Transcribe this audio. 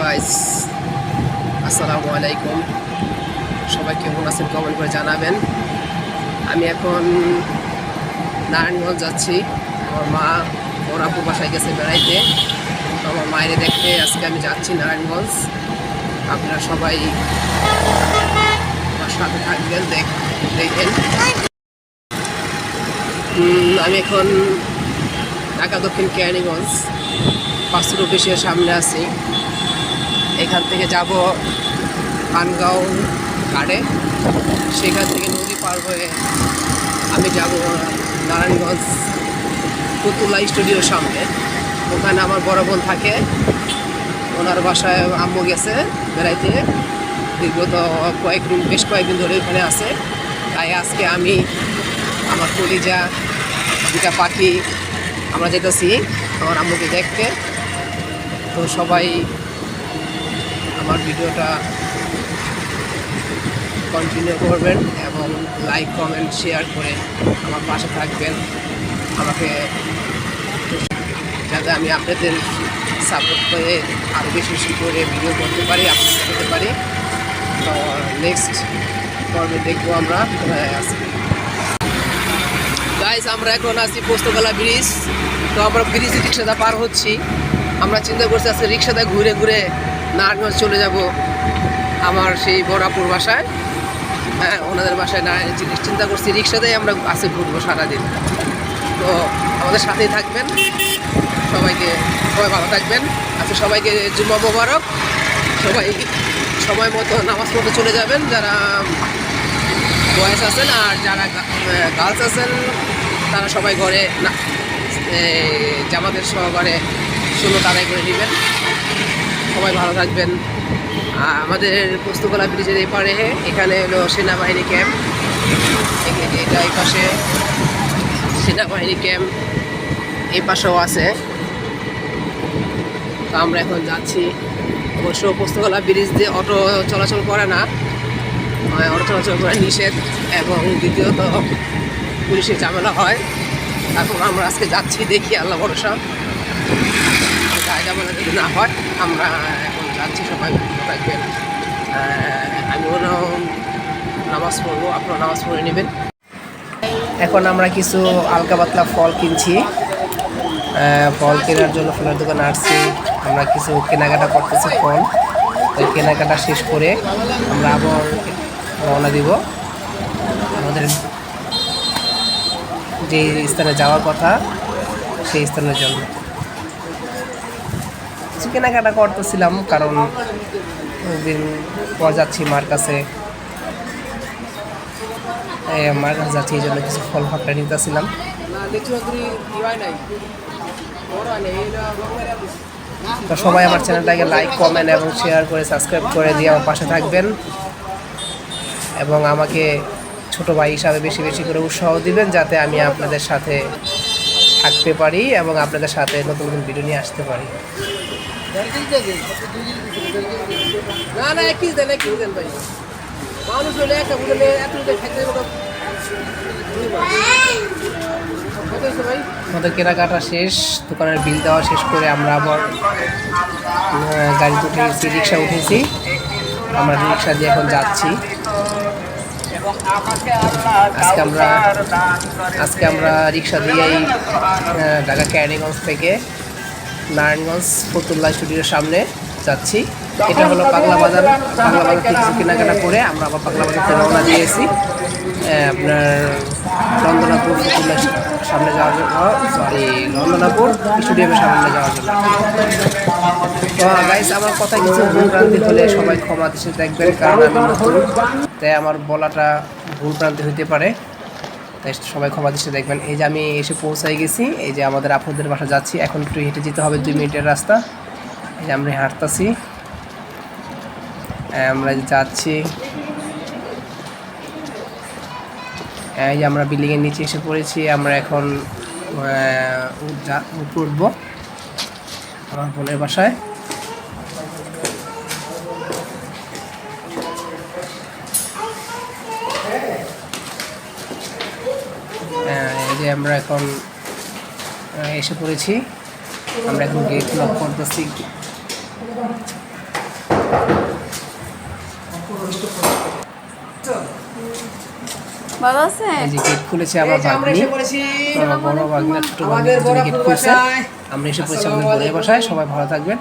Guys, আসসালামু আলাইকুম। সবাই কেমন আছেন কমেন্ট করে জানাবেন। আমি এখন নারায়ণগঞ্জ যাচ্ছি। আমার মা ওর আপুর বাসায় গেছে বেড়াইতে, তো আমার মায়ের দেখতে আজকে আমি যাচ্ছি নারায়ণগঞ্জ। আপনারা সবাই আমার সাথে থাকবেন, দেখেন। আমি এখন ঢাকা দক্ষিণ কেরানীগঞ্জ পাঁচশোর অফিসের সামনে আছি। এখান থেকে যাব পানগাঁও ঘাটে, সেখান থেকে নদী পার হয়ে আমি যাব নারায়ণগঞ্জ পুতুল্লা স্টুডিওর সামনে। ওখানে আমার বড় বোন থাকে, ওনার বাসায় আম্মু গেছে বেড়াইতে, বিগত বেশ কয়েকদিন ধরে ওখানে আছে। তাই আজকে আমি আমার কলিজা দুটা পাখি আমরা যেতেছি আমার আম্মুকে দেখতে। তো সবাই আমার ভিডিওটা কন্টিনিউ করবেন এবং লাইক কমেন্ট শেয়ার করে আমার পাশে থাকবেন, আমাকে যাতে আমি আপনাদের সাপোর্ট করে আরও বেশি বেশি করে ভিডিও করতে পারি, আপলোড করতে পারি। তো নেক্সট পর্বে দেখবো আমরা কোথায় আছি। গাইস, আমরা এখন আছি পোস্তগোলা ব্রিজ। তো আমরা ব্রিজ রিক্সাটা পার হচ্ছি। আমরা চিন্তা করছি আজকে রিক্সাটা ঘুরে ঘুরে নারায়ণগঞ্জ চলে যাব আমার সেই বড়াপুর বাসায়। হ্যাঁ, ওনাদের বাসায় না চিন্তা করছি রিক্সাতেই আমরা আসে ঘুরবো সারাদিন। তো আমাদের সাথেই থাকবেন, সবাই ভালো থাকবেন। আচ্ছা, সবাইকে জুম্মা মোবারক। সবাই সময় মতো নামাজ পড়তে চলে যাবেন, যারা বয়েস আছেন, আর যারা গার্লস আছেন তারা সবাই ঘরে জামাতের সহকারে সুন্নত আদায় করে নেবেন। সবাই ভালো থাকবেন। আমাদের পোস্তগোলা ব্রিজের এই পারে এখানে হলো সেনাবাহিনী ক্যাম্প, এটা এই পাশে সেনাবাহিনী ক্যাম্প, এই পাশেও আছে। তো আমরা এখন যাচ্ছি। অবশ্য পোস্তগোলা ব্রিজ দিয়ে অটো চলাচল করে না, অটো চলাচল করে নিষেধ, এবং দ্বিতীয়ত পুলিশের ঝামেলা হয়। তারপর আমরা আজকে যাচ্ছি, দেখি আল্লাহ ভরসা ঝামেলা যদি না হয়। আমরা এখন যাচ্ছি, সবাই ভালো থাকবেন। আমিও নামাজ পড়বো, আপনারা নামাজ পড়ে নেবেন। এখন আমরা কিছু হালকা পাতলা ফল কিনছি। ফল কেনার জন্য ফলের দোকানে আসছি। আমরা কিছু কেনাকাটা করতেছি ফল। ওই কেনাকাটা শেষ করে আমরা আবার রওনা দিব আমাদের যে স্থানে যাওয়ার কথা সেই স্থানের জন্য। কিছু কেনাকাটা করতেছিলাম, কারণ দিন পর যাচ্ছি মার কাছে, মার কাছে যাচ্ছি, এই জন্য কিছু ফল ফাঁকটা নিতেছিলাম। তো সবাই আমার চ্যানেলটাকে লাইক কমেন্ট এবং শেয়ার করে সাবস্ক্রাইব করে দিয়ে আমার পাশে থাকবেন, এবং আমাকে ছোট ভাই হিসাবে বেশি বেশি করে উৎসাহ দিবেন, যাতে আমি আপনাদের সাথে থাকতে পারি এবং আপনাদের সাথে নতুন নতুন ভিডিও নিয়ে আসতে পারি। না না, একই দেন ভাই, মানুষ হলে একটা বুঝলে এত খেতে আমাদের কেনাকাটা শেষ, দোকানের বিল দেওয়া শেষ করে আমরা আবার গাড়িতে উঠেছি, রিক্সা উঠেছি। আমরা রিক্সা দিয়ে এখন যাচ্ছি। আজকে আমরা রিক্সা দিয়েই ঢাকা কেরানীগঞ্জ থেকে নারায়ণগঞ্জ ফতুল্লা স্টুডিওর সামনে যাচ্ছি। এটা হলো পাগলা বাজার থেকে কিছু কেনাকাটা করে আমরা আবার পাগলা বাজার থেকে রওনা দিয়েছি আপনার রন্দনাপুর ফতুল্লার সামনে যাওয়ার জন্য, রন্দনাপুর স্টুডিয়ামের সামনে যাওয়ার জন্য। তো গাইস, আমার কথা কিছু ভুলভ্রান্তি হলে সবাই ক্ষমা দৃষ্টিতে দেখবেন, কারণ আমি নতুন, তাই আমার বলাটা ভুলভ্রান্তি হতে পারে, তাই সবাই ক্ষমা দৃষ্টিতে দেখবেন। এই যে আমি এসে পৌঁছাই গেছি, এই যে আমাদের আপুদের বাসা যাচ্ছি। এখন একটু হেঁটে যেতে হবে, 2 মিনিটের রাস্তা। এই যে আমরা হাঁটতেছি, আমরা যাচ্ছি। এই যে আমরা বিল্ডিংয়ের নিচে এসে পড়েছি। আমরা এখন উঠবো আমার বোনের বাসায়। এই যে আমরা এখন এসে পড়েছি। আমরা এখন গেট লক করতেছি। ভালো আছে? এই যে গেট খুলেছে আমার ভাগ্নি, বড় ভাগ্নি ছোট ভাগ্নি গেট খুলছে। আমরা এসে পড়েছি আমাদের ঘরে বসায়। সবাই ভালো থাকবেন।